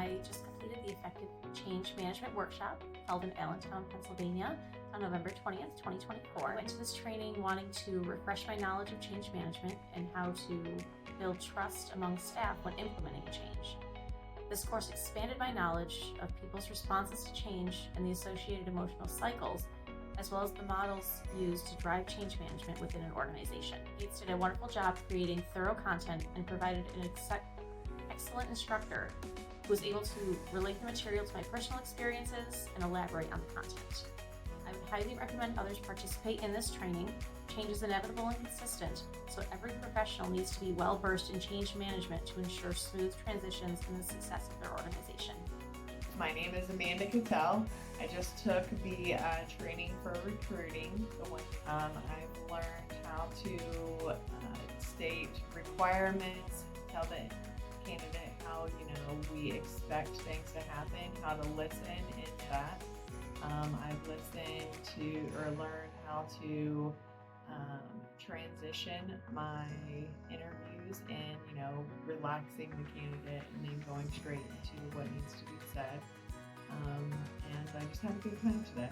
I just completed the Effective Change Management Workshop held in Allentown, Pennsylvania on November 20th, 2024. I went to this training wanting to refresh my knowledge of change management and how to build trust among staff when implementing a change. This course expanded my knowledge of people's responses to change and the associated emotional cycles, as well as the models used to drive change management within an organization. Mangates did a wonderful job creating thorough content and provided an excellent instructor who was able to relate the material to my personal experiences and elaborate on the content. I would highly recommend others participate in this training. Change is inevitable and consistent, so every professional needs to be well versed in change management to ensure smooth transitions and the success of their organization. My name is Amanda Cattell. I just took the training for recruiting. I've learned how to state requirements, tell the candidate how we expect things to happen, how to listen in that. I've listened to or learned how to transition my interviews and relaxing the candidate and then going straight into what needs to be said. And I just had a good time today.